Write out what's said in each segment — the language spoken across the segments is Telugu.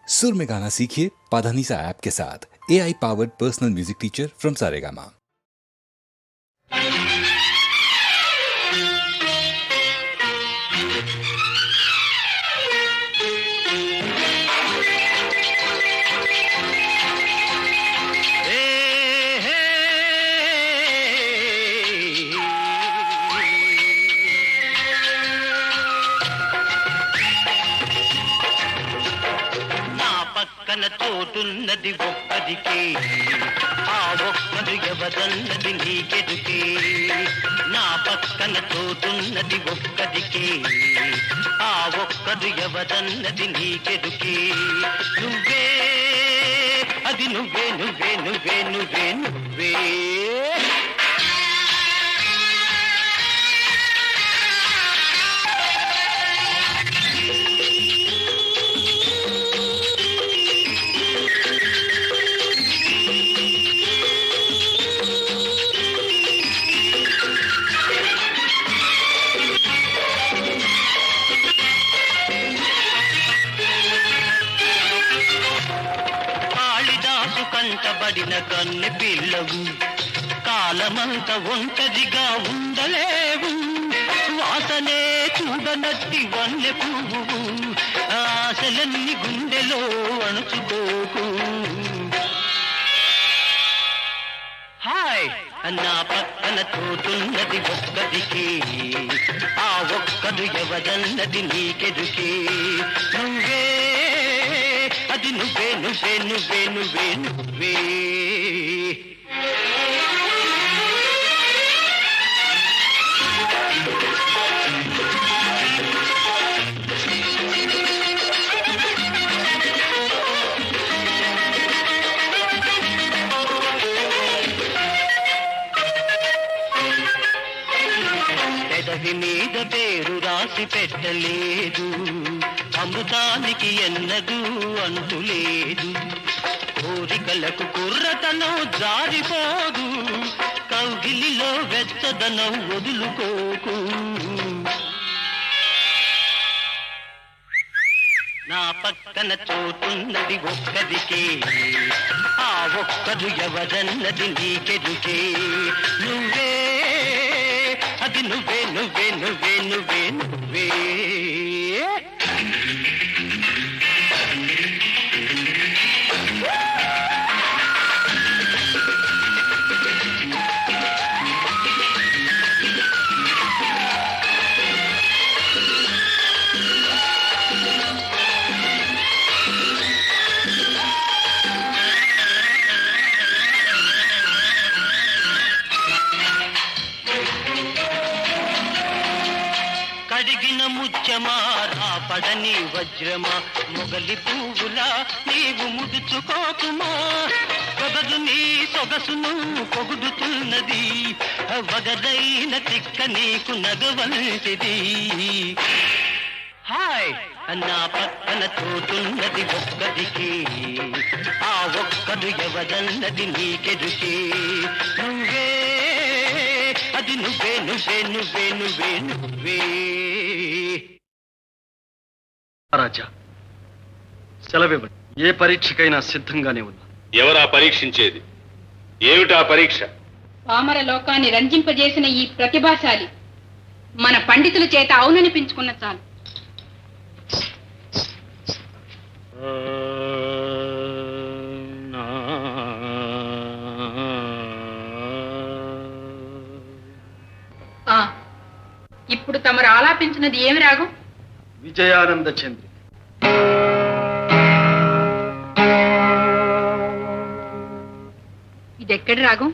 सुर में गाना सीखिए पाधानीसा ऐप के साथ। AI powered personal music teacher from Saregama. తోటున్నది ఒక్కదికే, ఆ ఒక్కడు ఎవరన్నది నీకెదుకే. నా పక్కన తోటున్నది ఒక్కదికే, ఆ ఒక్కడు ఎవరన్నది నీకెదుకే. నువ్వే అది నువ్వే నువ్వే నువ్వే నువ్వే నువ్వే. కంటబడిన కన్నె పిల్లవు, కాలమంత ఒంటరిగా ఉండలేవు. వాసనే చూడనట్టి వన్నె పువ్వు, ఆశలన్నీ గుండెలో అణుచుకోకు. హాయ్ నా పక్కన తోటున్నది ఒక్కదికే, ఆ ఒక్కడు ఎవరన్నది నీకెదుకే. నువ్వే అది నువ్వే నువ్వే నువ్వే నువ్వే నువ్వే. పెదవి మీద పేరు రాసి పెట్టలేదు, అమృతానికి ఎన్నదూ అంతులేదు. కోరికలకు కుర్రతనం జారిపోదు, కౌగిలిలో వెచ్చదనం వదులుకోకు. నా పక్కన చోటున్నది ఒక్కదికే, ఆ ఒక్కడు ఎవరన్నది నీకెదుకే. నువ్వే అది నువ్వే నువ్వే నువ్వే నువ్వే నువ్వే. కడిగిన ముత్యమా రాపడని వజ్రమా, మొగలి పువ్వులా నీవు ముదుచుకోకుమా. పొగదు నీ సొగసును పొగుడుతున్నది, వగదైన తిక్క నీకు నగవంటిది. హాయ్ నా పక్కన తోటున్నది ఒక్కదికే, ఆ ఒక్కడు ఎవరన్నది నీకెదుకే. నువ్వే అది నువ్వే నువ్వే నువ్వే నువ్వే నువ్వే. రాజా సెలవివ్వండి, ఏ పరీక్షకైనా సిద్ధంగానే ఉన్నా. ఎవరా పరీక్షించేది? ఏమిటా పరీక్ష? పామర లోకాన్ని రంజింపజేసిన ఈ ప్రతిభాశాలి మన పండితుల చేత అవుననిపించుకున్న చాలు. ఇప్పుడు తమరు ఆలాపించినది ఏమి రాగం? విజయానంద చంద్ర. ఇదెక్కడి రాగం?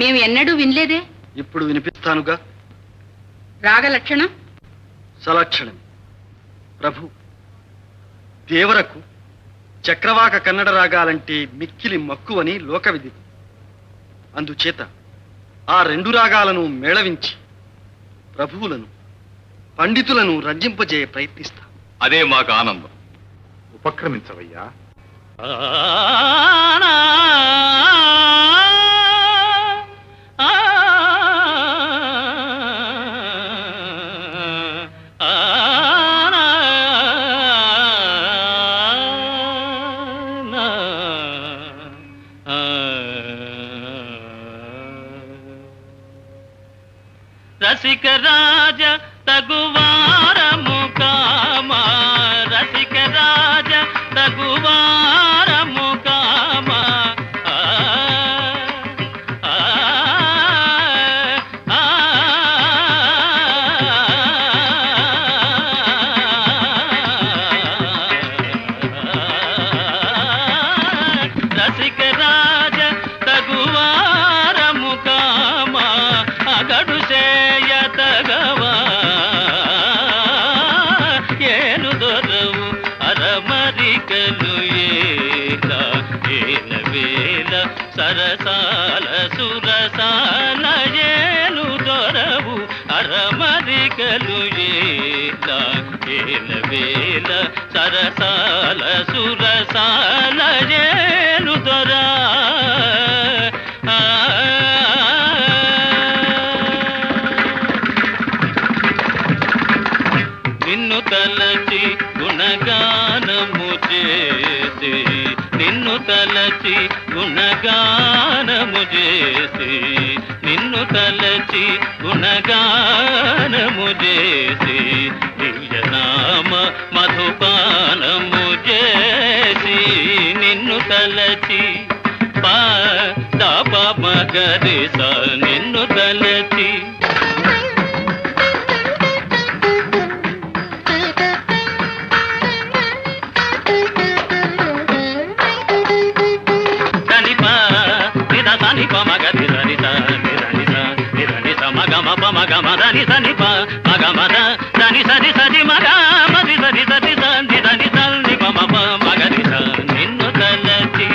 మేము ఎన్నడూ వినలేదే. ఇప్పుడు వినిపిస్తానుగా. రాగ లక్షణం సలక్షణం. ప్రభు, దేవరకు చక్రవాక కన్నడ రాగాలంటే మిక్కిలి మక్కువని లోకవిధి. అందుచేత ఆ రెండు రాగాలను మేళవించి ప్రభువులను పండితులను రంజింపజేయ ప్రయత్నిస్తా. అదే మాకు ఆనందం. ఉపక్రమించవయ్యా. రసిక రాజ తగువారము కామా రసిక రాజ తగువారము కామా రసిక రాజ తగువారము కామా అగడు సేయ తగవా ఏను దొరవు అరమరికలు ఏల వేల సరసాల సురసాల ఏను దొరవు అరమరికలు ఏల వేల సరసాల సురసాల ఏను దొరా నిన్ను తలచి గుణగానము చేసి నిన్ను తలచి గుణగానము చేసి నిన్ను తలచి గుణగానము చేసి దివ్యనామ మధుపానము చేసి నిన్ను తలచి దాప మగరిస నిన్ను తలచి మగమదని సని మగమద దని సరి సరి మగ మది సరి సరి సంది దని సల్ని పమ మగరి నిన్ను తలచి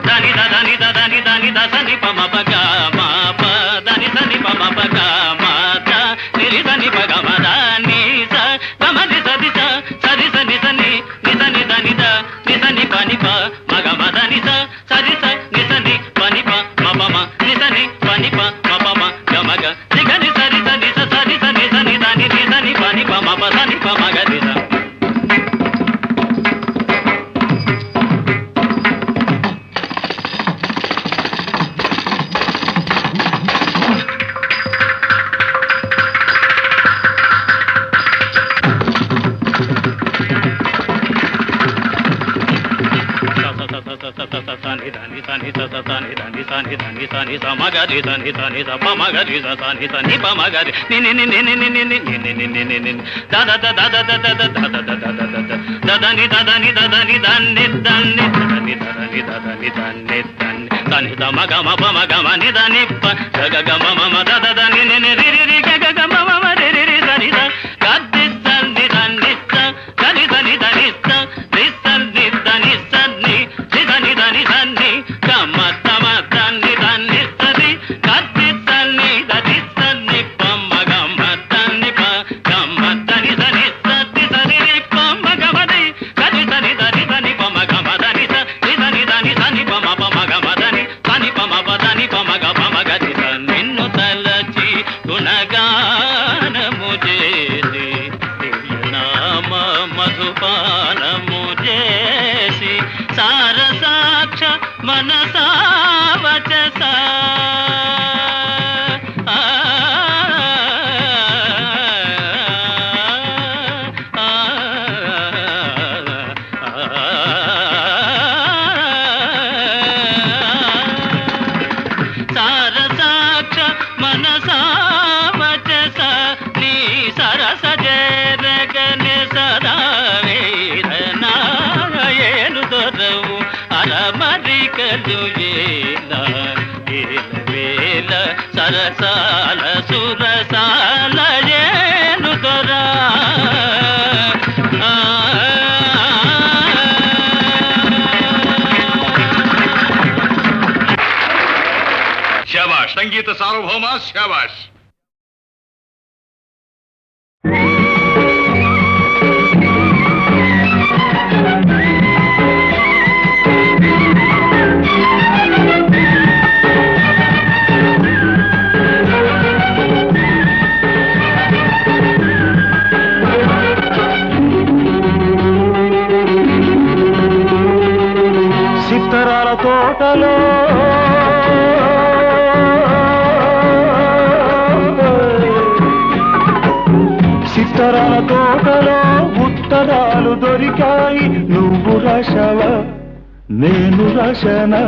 దని దని దని దని దసని పమ పగ మా ప దని సని పమ పగ మాత నిరి సని పగ మద ని స గమది సరి సరి సని సని నిసని దని ద నిసని పని ప మగ మద ని సరి స నిసని పని ప మపమ నిసని పని ప మపమ గమగ నిగని సరి సని సరి సని సని దని నిసని పని ప మప సని ప మగ నిస సమగరి సని సని పమగరి సని సని పమగరి ని ని ని ని ని ని ని ని ని ని ని ని దద దద దద దద దద దద దదని దదని దదని దన్ని దన్ని దదని దదని దదని దన్ని దన్ని సని సమగమ పమగమ ని దని ప గగ గమ మమ దద దని ని ని రి రి గగ గమ మమ రి రి రి సని ద గద్ది సని దన్ని సని సని దని రి సని దని సని రి దని దని సని గమ తమ దని దని సని గద్ది సని దది సని పమ గమ దని ప గమ దని సని సని సని రి పమ గమ ది గది సని దని సని పమ గమ దని సని దని దని సని పమ పమ గమ దని సని పమ ప దని పమ గమ గది నిన్ను తలచి గుణగానము చేసి దివ్యనామ మధుపానము చేసి సారసాక్ష మనసా వచస సారసాక్ష మనసా వచస నీ సరస జరగని సదా వేదనాయను దొరవు అరమరికలు వేల సరసాల సురసాల ఏను దొరా శాబాష్ సంగీత సార్వభౌమ శాబాష్. సిత్తరాల తోటలో ఉత్తరాల తోటలో ఉత్తరాలు దొరికాయి, నువ్వు రాశావా నేను రాశానా,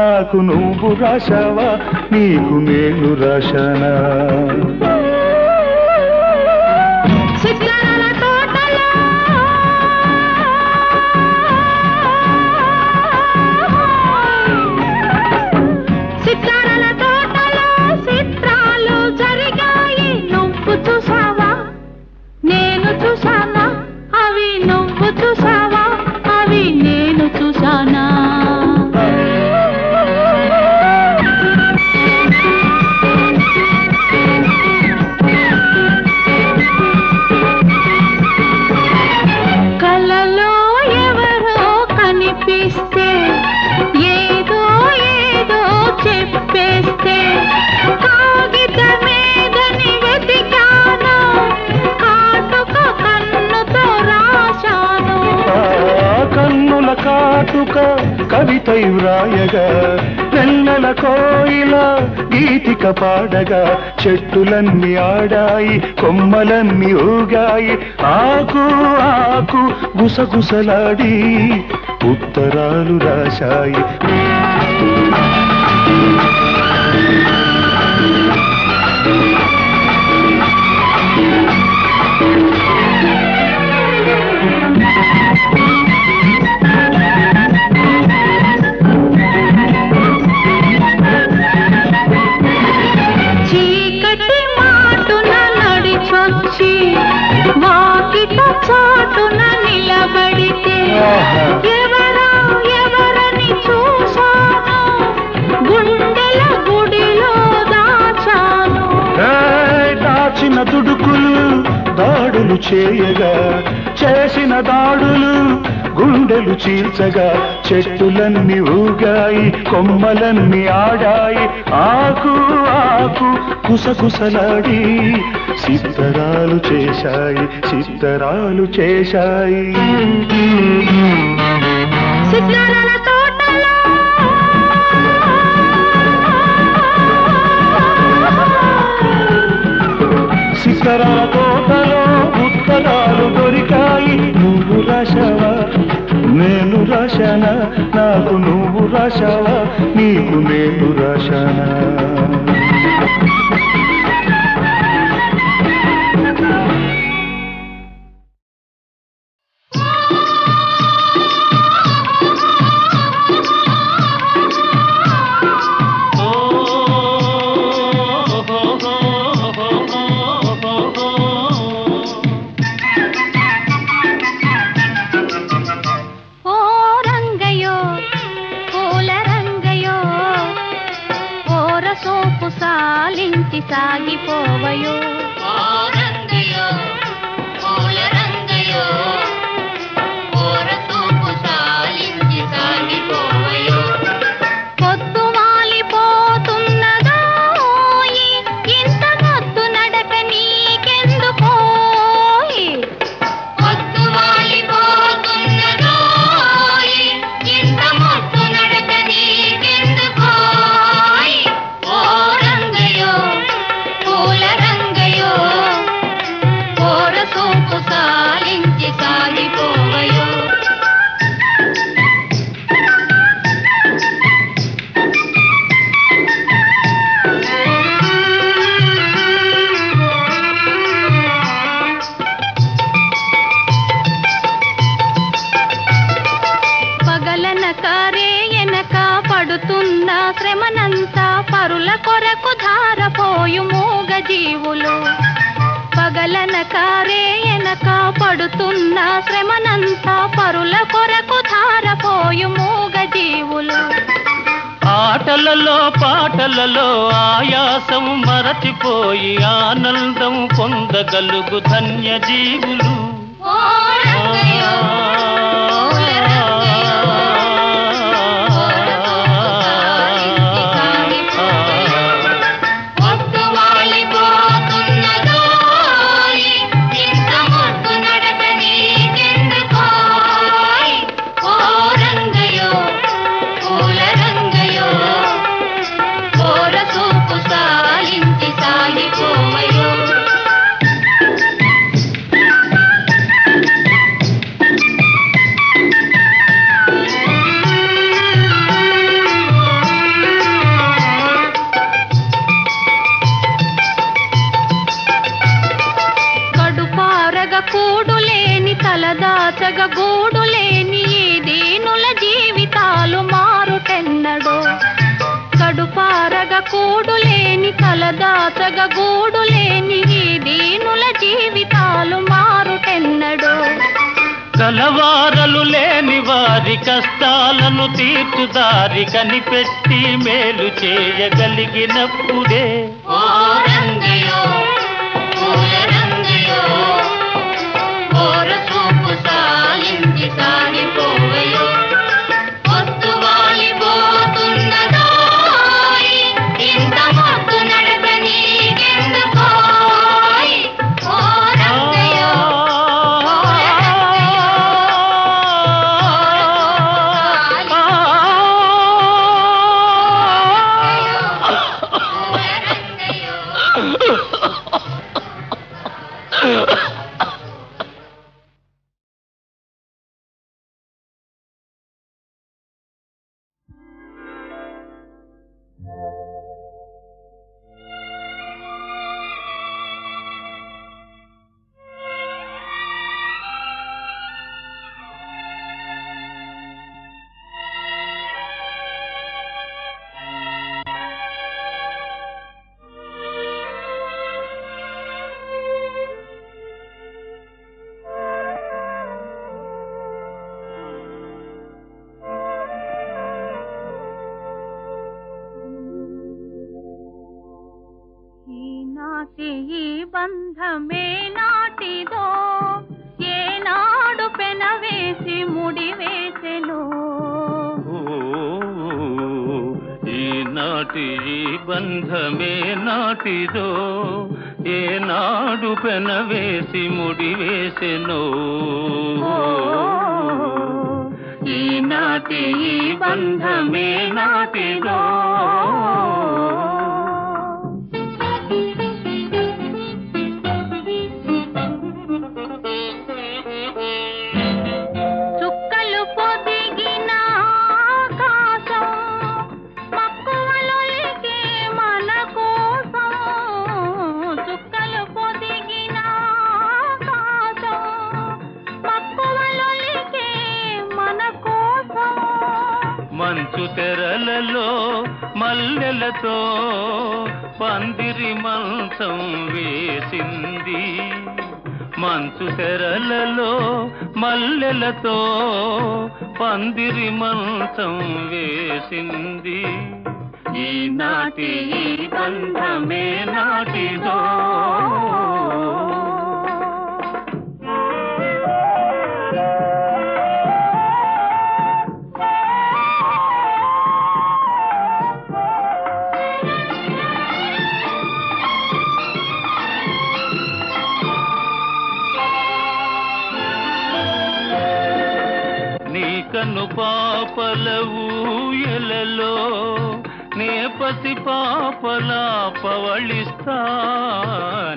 నాకు నువ్వు రాశావా నీకు నేను రాశానా. కాటుక కవితై వ్రాయగా, వెన్నెల కోయిల గీతిక పాడగా, చెట్టులన్నీ ఆడాయి కొమ్మలన్నీ ఊగాయి, ఆకు ఆకు గుసగుసలాడి ఉత్తరాలు రాశాయి. చాటున నిలబడితే ఎవరని చూశాను, గుండెల గుడిలో దాచాను. దాచిన దుడుకులు దాడులు చేయగా, చేసిన దాడులు గుండెలు చీల్చగా, చెట్టులన్నీ ఊగాయి కొమ్మలన్నీ ఆడాయి, ఆకు ఆకు కుసకుసలాడి సిద్ధరాలు చేశాయి సిద్ధరాలు చేశాయి. సిద్ధరాల తోటలో సిద్ధరాల తోటలో ఉత్తరాలు దొరికాయి, నువ్వు రాశావా నేను రాశానా, నాకు నువ్వు రాశావా నీకు నేను రాశానా. సాగిపోవయో రంగయో పూల రంగయో, ఓరసూపు సాలించి సాగిపోవయో. పొద్దు వాలిపోతున్నదోయి, ఇంత మొద్దు నడక నీకెందుకోయి. పొద్దు వాలిపోతున్నదోయి, ఇంత మొద్దు నడక నీకెందుకోయి. ఓ రంగయో పూల రంగయో, ఓరసూపు సాలించి సాగిపోవయో. పగలనక రేయనక పడుతున్న శ్రమనంతా పరుల కొరకు ధారపోయు మూగ జీవులు. పగలనక రేయనక పడుతున్న శ్రమనంతా పరుల కొరకు ధారపోయు మూగ జీవులు. ఆటలలో పాటలలో ఆయాసం మరచిపోయి ఆనందం పొందగలుగు ధన్య జీవులు. ఓ రంగయో పూల రంగయో, ఓరసూపు సాలించి సాగిపోవయో. పొద్దు వాలిపోతున్నదోయి, ఇంత మొద్దు నడక నీకెందుకోయి. ఓ రంగయో పూల రంగయో, ఓరసూపు సాలించి సాగిపోవయో. కలదాచగ గూడు లేని ఈ దీనుల జీవితాలు మారుటెన్నడో కడుపారగ కూడు లేని కలదాచగ గూడు లేని ఈ దీనుల జీవితాలు మారుటెన్నడో కలవారలు లేని వారి కష్టాలను తీర్చుదారి కనిపెట్టి మేలు చేయగలిగినప్పుడే ఓ రంగయో పూల రంగయో ఓర చూపు సాలించి సాగిపోవయో పొత్తు వాలిపోతున్నదోయ్ ఇంత మొత్తు నడక నీకెందుకోయ్ ఓ రంగయో ఈ బంధమే నాటిదో ఏనాడు పెనవేసి ముడివేసెను ఈనాటి ఈ బంధమే నాటిదో ఏనాడు పెనవేసి ముడివేసెనో ఈనాటి ఈ బంధమే నాటిదో చుక్కలు పొదిగిన ఆకాశం మక్కువలొలికే మన కోసం చుక్కలు పొదిగిన ఆకాశం మక్కువలొలికే మన కోసం మంచు తెరలలో మల్లెలతో పందిరి మంచం వేసింది మంచు తెరలలో మల్లెలతో పందిరి మంచం వేసింది ఈనాటి ఈ బంధమే నాటిదో కను పాపల ఊయలలో నే పసి పాపలా పవళిస్తా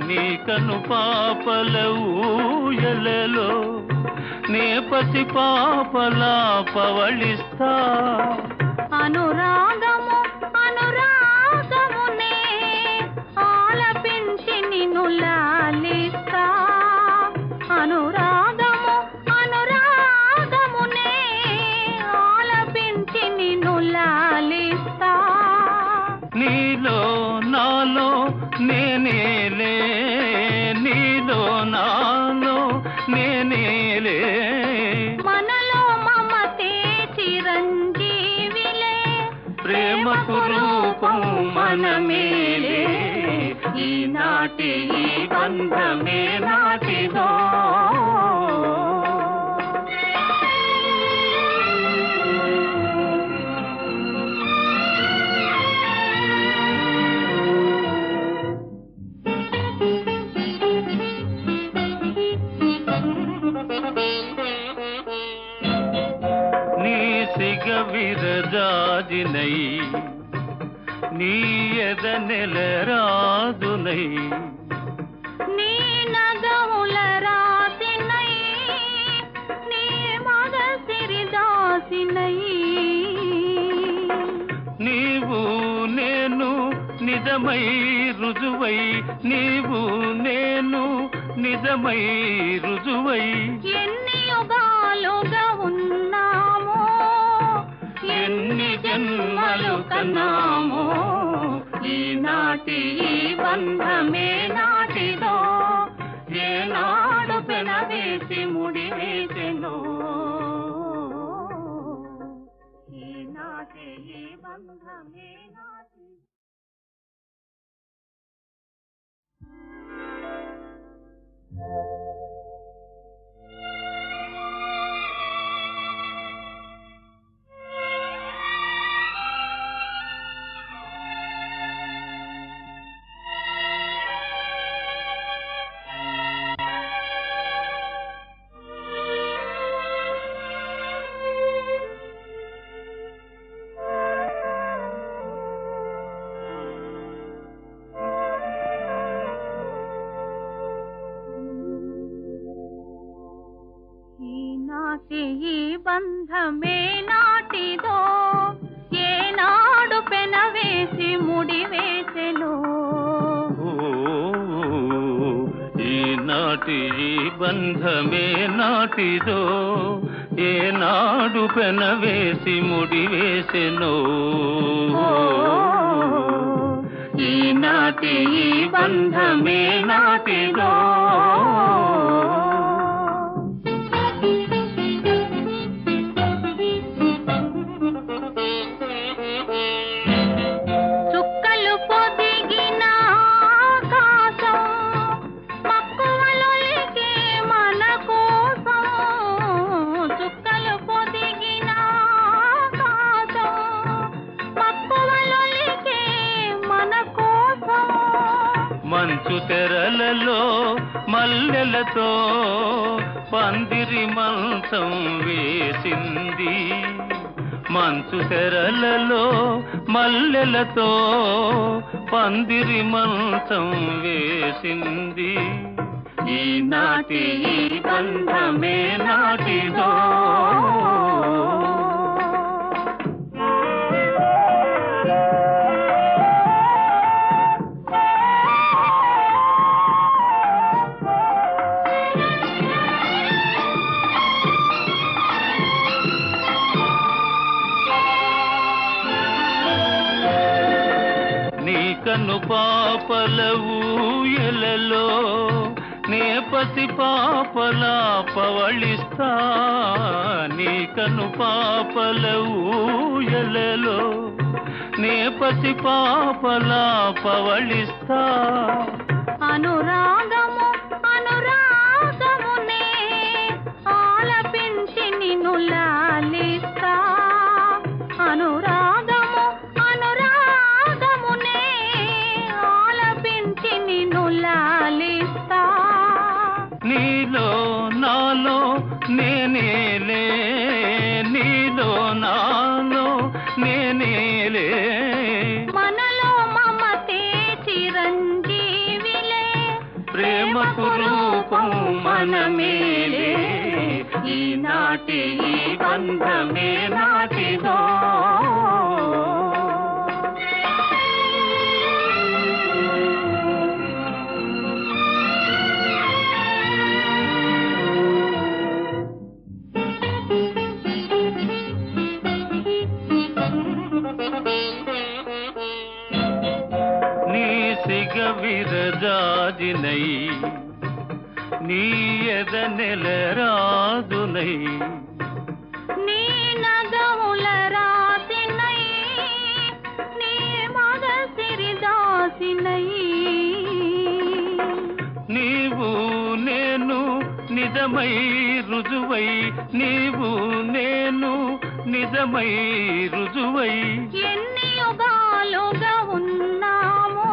నీ కను పాపల ఊయలలో నే పసి పాపలా పవళిస్తా అనురాగము అనురాగమునే ఆలపించి నిన్ను లాలిస్తా అనురాగము అనురాగమునే ఆలపించి నిన్ను లాలిస్తా నీలో నాలో నేనేలే నీలో నాలో నేనేలే మనలో మమతే చిరంజీవిలే ప్రేమకు రూపం మనమేలే ఈనాటి ఈ బంధమే నాటిదో నీ సిగ విరజాజినై నీ ఎద నెలరాజునై నీ నగముల రాసినై నీ మగ సిరిదాసినై నీవు నేను నిజమై రుజువై నీవు నేను నిజమై రుజువై ఎన్ని యుగాలు జన్మలు కన్నామో ఈనాటి ఈ బంధమే నాటిదో ఏనాడు పెనవేసి ముడి వేసెనో ఈనాటి ఈ బంధమే నాటి ఈ బంధమే నాటిదో ఏనాడు పెనవేసి ముడి వేసెను ఈనాటి ఈ బంధమే నాటిదో ఏనాడు పెనవేసి ముడి వేసెను ఈనాటి ఈ బంధమే నాటిదో మంచు తెరలలో మల్లెలతో పందిరి మంచం వేసింది మంచు తెరలలో మల్లెలతో పందిరి మంచం వేసింది ఈనాటి ఈ బంధమే నాటిదో కను పాపల ఊయలలో నే పసి పాపలా పవళిస్తా నీ కను పాపల ఊయలలో నే పసి పాపలా పవళిస్తా అనురాగము అనురాగమునే ఆలపించి నిన్ను లాలిస్తా అనురాగము అనురాగమునే ఆలపించి నిన్ను లాలిస్తా నీలో నాలో నేనేలే నీలో నాలో నేనేలే మనలో మమతే చిరంజీవిలే ప్రేమకు రూపం మనమేలే ఈనాటి ఈ బంధమే నాటిదో నీ సిగ విరజాజినై నీ ఎద నెలరాజునై నీ నగముల రాసినై నీ మగ సిరిదాసినై నీవు నేను నిజమై రుజువై నీవు నేను నిజమై రుజువై ఎన్ని యుగాలుగా ఉన్నామో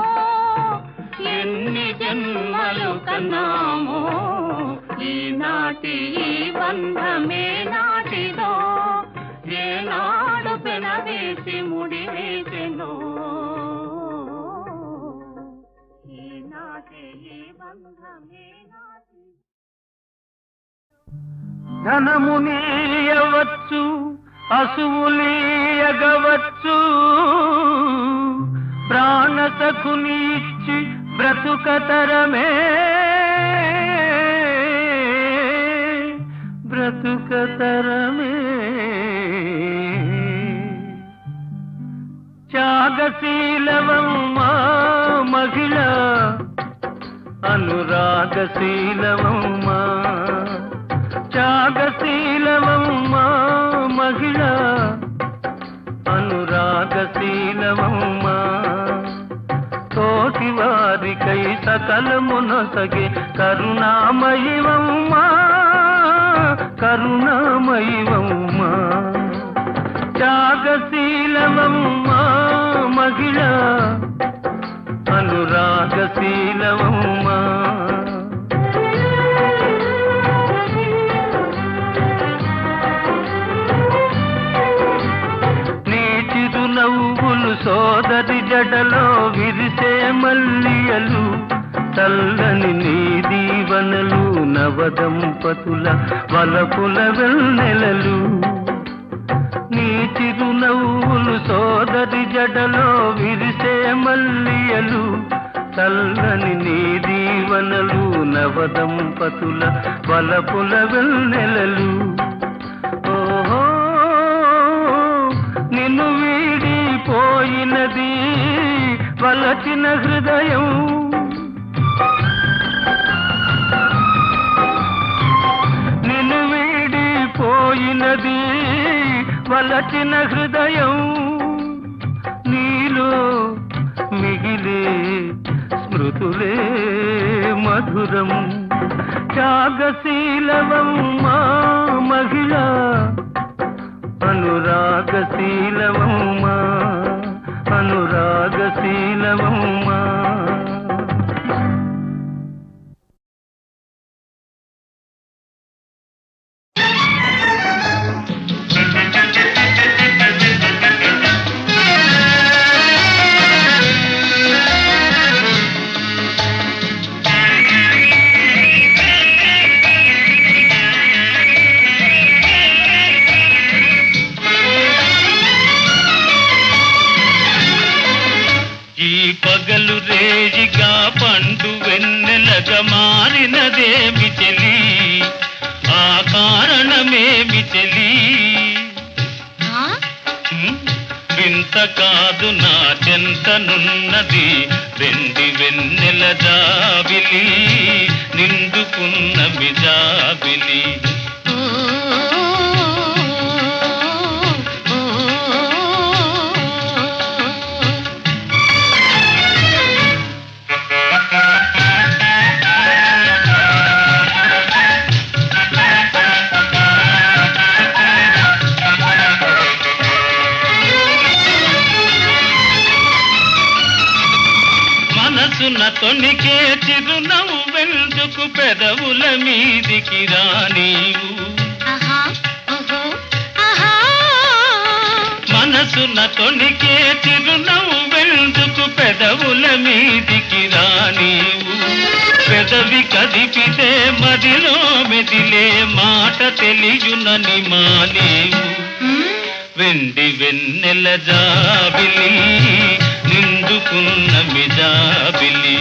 ఎన్ని జన్మలు కన్నామో ఈనాటి ఈ బంధమే నాటిదో ఏనాడు పెనవేసి ముడి వేసెనో ఈనాటి ఈ బంధమే నాటి ధనమునీయవచ్చు అసువులీయగవచ్చు ప్రాణసఖుని ఇచ్చి బ్రతుకతరమే బ్రతుకతరమే త్యాగశీలవమ్మా మహిళ అనురాగశీలవమ్మా త్యాగశీలవమ్మా మహిళ అనురాగశీలవమ్మా తోటి వారికై సకలమునొసగే కరుణామయివమ్మా కరుణామయివమ్మా త్యాగశీలవమ్మా మహిళ అనురాగశీలవమ్మా నీ చిరునవ్వులు సోదరి జడలో విరిసే మల్లియలు చల్లని నీ దీవనలు నవదంపతుల వలపుల వెన్నెలలు నీ చిరునవ్వులు సోదరి జడలో విరిసే మల్లియలు చల్లని నీ దీవనలు నవదంపతుల వలపుల వెన్నెలలు ఓహో నిన్ను వీడిపోయినది వలచిన హృదయం నిన్ను వీడిపోయినది వలచిన హృదయం నీలో మిగిలే స్మృతులే మధురం త్యాగశీలవమ్మా మహిళ అనురాగశీలవమ్మా అనురాగశీలవమ్మా పగలు రేజిగా పండు వెన్నెలగా మారినదేమి చెలి ఆ కారణమేమి చెలి వింత కాదు నా చెంతనున్నది వెండి వెన్నెల జాబిలి నిండుకున్న మిజాబిలి మనసున తొణికే చిరునవ్వెందుకు పెదవుల మీదికి రానీవు మనసున తొణికే చిరునవ్వెందుకు పెదవుల మీదికి రానీవు పెదవి కదిపితే మదిలో మెదిలే మాట తెలియునని మానేవు వెండి వెన్నెల జాబిలి నిండుకున్న మిజాబిలి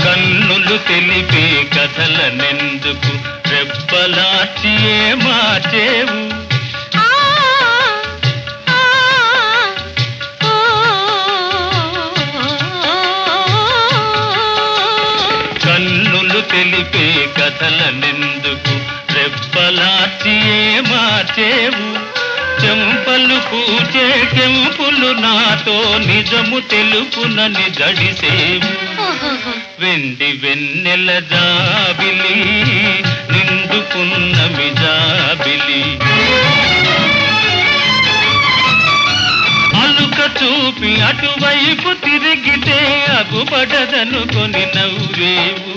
కన్నులు తెలిపే కథలనెందుకు రెప్పలార్చియే మార్చేవు తెలిపే కథలనెందుకు రెప్పలార్చియే మార్చేవు చెంపలు పూచే కెంపులు నాతో నిజము తెలుపునని జడిసేవు వెండి వెన్నెల జాబిలి నిండుకున్న మిజాబిలి అలుక చూపి అటువైపు తిరిగితే అగుపడదనుకొని నవ్వేవు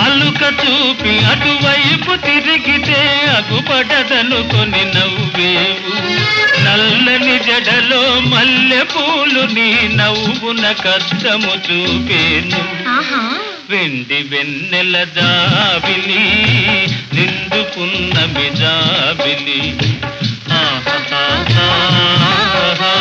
అలుక చూపి అటువైపు తిరిగితే అగుపడదనుకొని నవ్వేవు నల్లని జడలో మల్లె పూలు నీ నవ్వున కష్టము చూపేను వెండి వెన్నెల జాబిలి నిండుకున్న మిజాబిలి ఆహా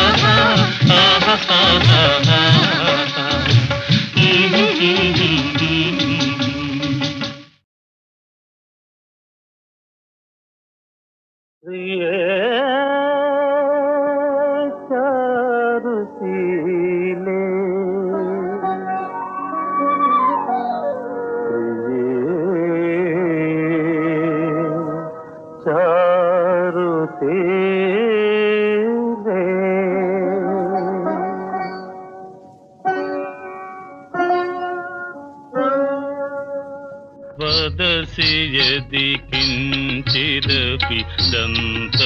वदसि यदि किञ्चिदपि दन्तरुचिकौमुदी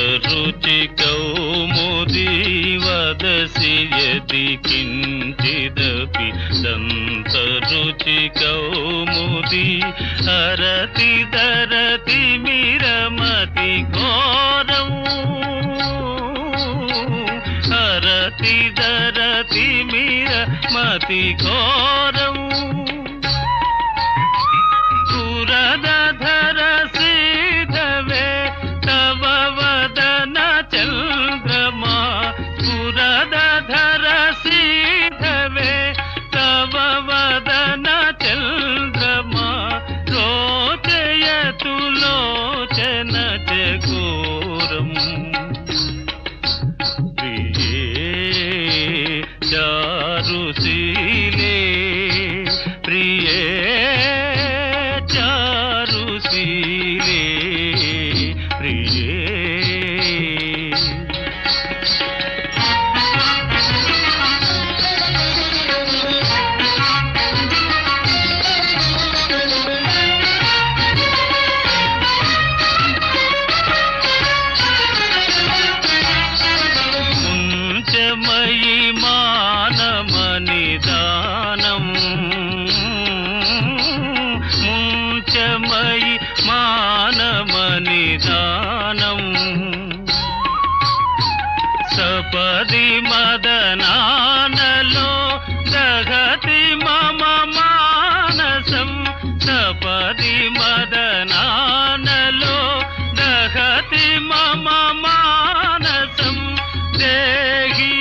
वदसि यदि किञ्चिदपि दन्तरुचिकौमुदी हरति दरति मिरमति घोरम् हरति दरति मिरमति घोरम् पुरदधर सीधवे तव वदन चन्द्रमा पुरदधर सीधवे तव वदन चन्द्रमा रोचयतु लोचन चकोरम् प्रिये चारुशीले प्रिये चारुशीले प्रिये मुञ्चमयि मानमनिदानम् मुञ्चमयि मानमनिदानम् सपदि मदनानलो दहति मम मानसं सपदि मदनानलो दहति मम मानसं देहि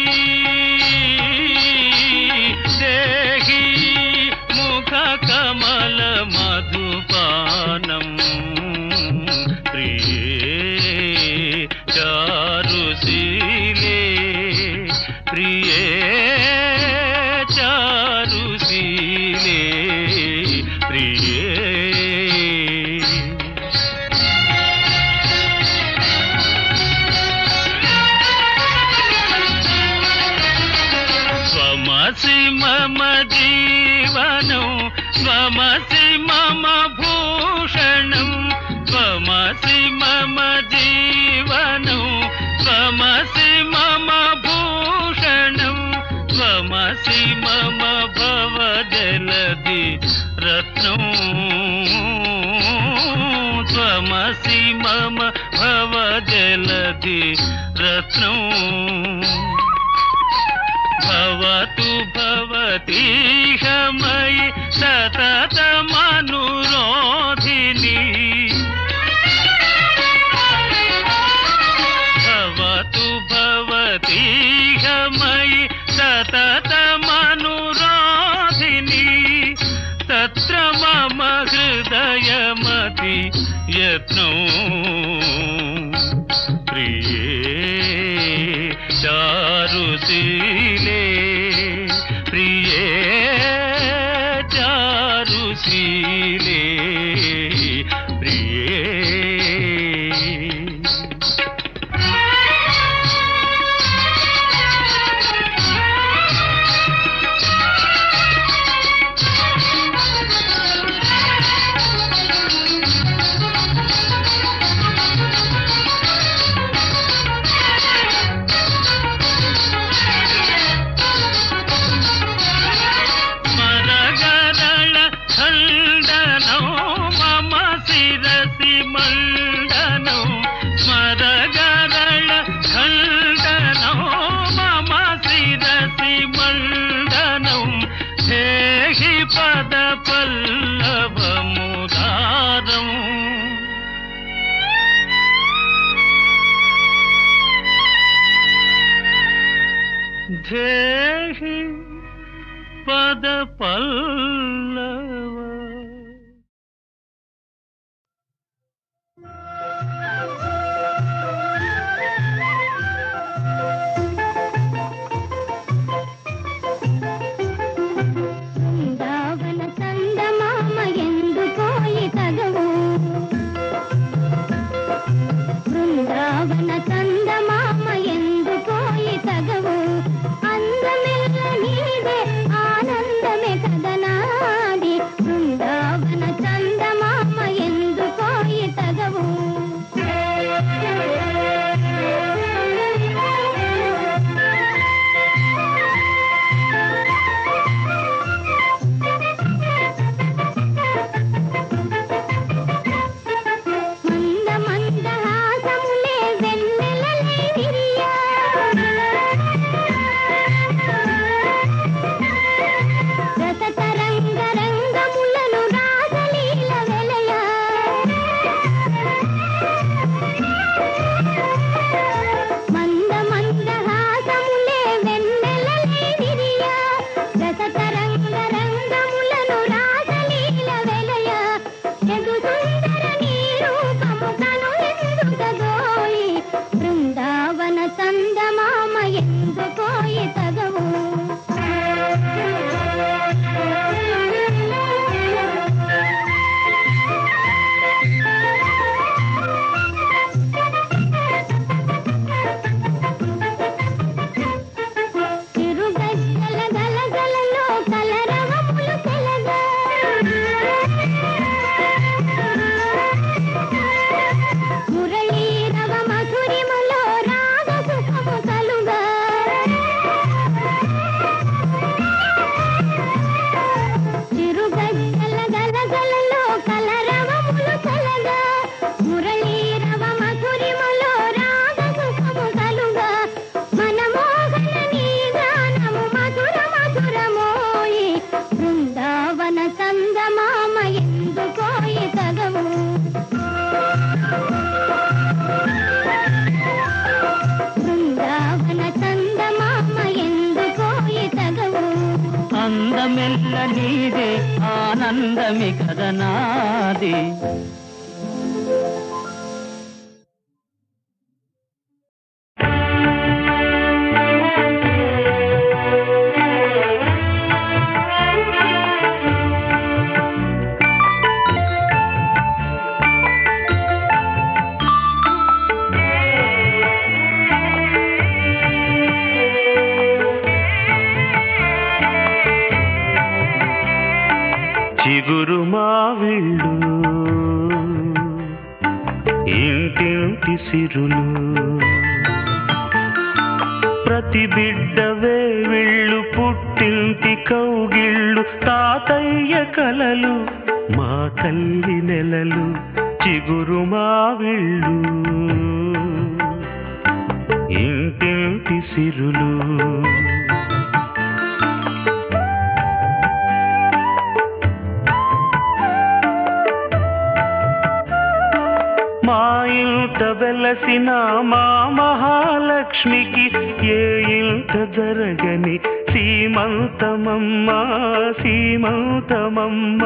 देहि मुखकमल मधुपानम् प्रिये चारुशीले प्रिये चारुशीले प्रिये स्वमसि मम जीवनं स्वमसि मम भूषणं स्वमसि मम जीवनं स्वमसि मम भूषणं स्वमसि मम भवजलधि रत्नं स्वमसि मम भवजलधि रत्नं भवतु भवतीह मयि सततमनुरोधिनी भवतु भवतीह मयि सततमनुरोधिनी तत्र मम हृदयमति यत्नो प्रिये चारुशीले प्रिये चारुशीले प्रिये పద పల్లవముదారం ధేహి పద పల్లవ. బృందావన చందమామ ఎందుకోయి తగవు, బృందావన చందమామ ఎందుకోయి తగవు, అందమెల్ల నీదే ఆనందమే కదనాది, బృందావన చందమామ ఎందుకోయి తగవు. మంద మందహాసములే వెన్నెలలై విరియా, రస తరంగ రంగములను రాసలీల వెలయ, మంద మందహాసములే వెన్నెలలై విరియా, రస తరంగ రంగములను రాసలీల వెలయ, జగు సుందర నీ రూపము కను ఎందుకదోయి, బృందావన చందమామ ఎందుకోయి తగవు. తిరుగజ్జల గలగలలో కలరవములు తెలగా, మురళీరవ మధురిమలో రాగ సుఖము కలుగా, తిరుగజ్జల గలగలలో కలరవములు తెలగా, మురళీరవ మధురిమలో రాగ సుఖము కలుగా, మనమోహన నీ గానము మధుర మధురమోయి, బృందావన చందమామ ఎందుకోయి తగవు. బృందావన చందమామ ఎందుకోయి తగవు. అందమెల్ల నీదే ఆనందమి కదనాది. చిగురు మావిళ్ళు ఇంటింటి సిరులు, ప్రతి బిడ్డ వేవిళ్ళు పుట్టింటి కౌగిళ్ళు, తాతయ్య కలలు మా తల్లి నెలలు, చిగురు మావిళ్ళు ఇంటింటి సిరులు. మా ఇంట వెలసిన మా మహాలక్ష్మికి ఏ ఇంట జరగని సీమంతమమ్మ సీమంతమమ్మ,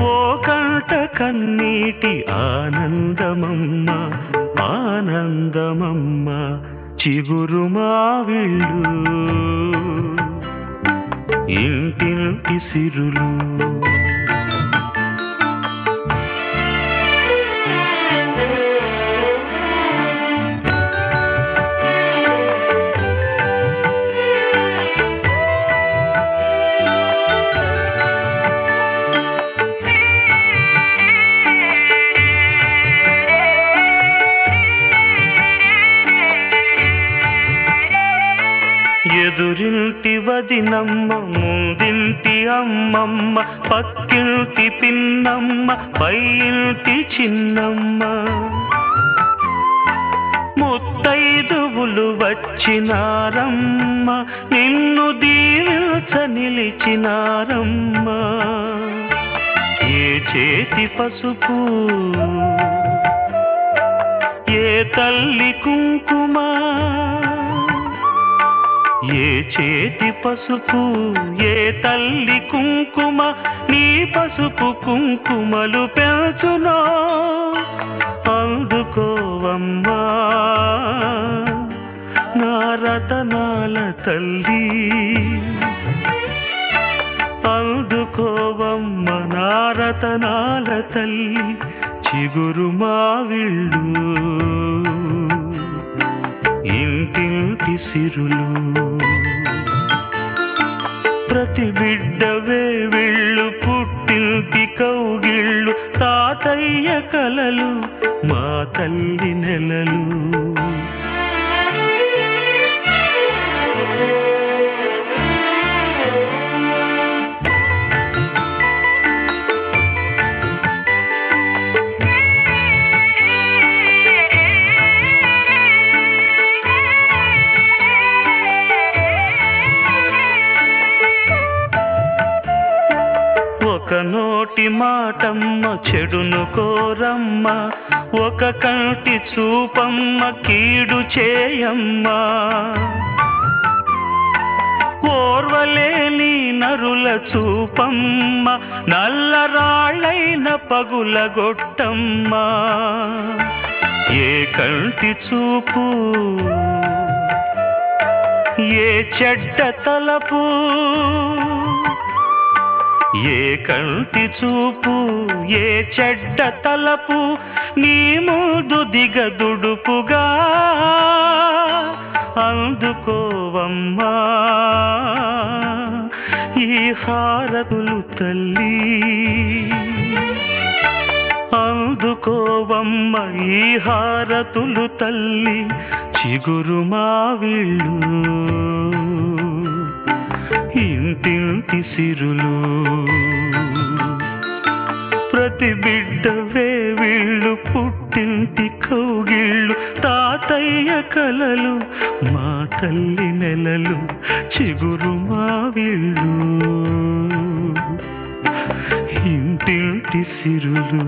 ఓ కంట కన్నీటి ఆనందమమ్మ ఆనందమమ్మ, చిగురు మావిళ్ళు ఇంటింటి సిరులు. ఎదురింటి వదినమ్మ ముందింటి అమ్మమ్మ, పక్కింటి పిన్నమ్మ పై ఇంటి చిన్నమ్మ, ముత్తైదువులు వచ్చినారమ్మ నిన్ను దీవించ నిలిచినారమ్మ. ఏ చేతి పసుపు ఏ తల్లి కుంకుమ, ఏ చేతి పసుపు ఏ తల్లి కుంకుమ నీ పసుపు కుంకుమలు పెంచునో అందుకోవమ్మా నా రతనాల తల్లి అందుకోవమ్మ నా రతనాల తల్లి చిగురు మావిళ్ళు ఇంటింటి సిరులు ప్రతి బిడ్డ వేవిళ్ళు పుట్టింటి కౌగిళ్ళు తాతయ్య కలలు మా తల్లి నెలలు ఒక నోటి మాటమ్మ చెడును కోరమ్మ ఒక కంటి చూపమ్మ కీడు చేయమ్మ ఓర్వలేని నరుల చూపమ్మ నల్లరాళ్ళైన పగులగొట్టమ్మ ఏ కంటి చూపు ఏ చెడ్డ తలపు ఏ కంటి చూపు ఏ చెడ్డ తలపు నీ ముందు దిగదుడుపుగా అందుకోవమ్మా ఈ హారతులు తల్లి అందుకోవమ్మ ఈ హారతులు తల్లి చిగురు మావిళ్ళు ఇంటింటి సిరులు ప్రతి బిడ్డ వేవిళ్ళు పుట్టింటి కౌగిళ్ళు తాతయ్య కలలు మా తల్లి నెలలు చిగురు మావిళ్ళు ఇంటింటి సిరులు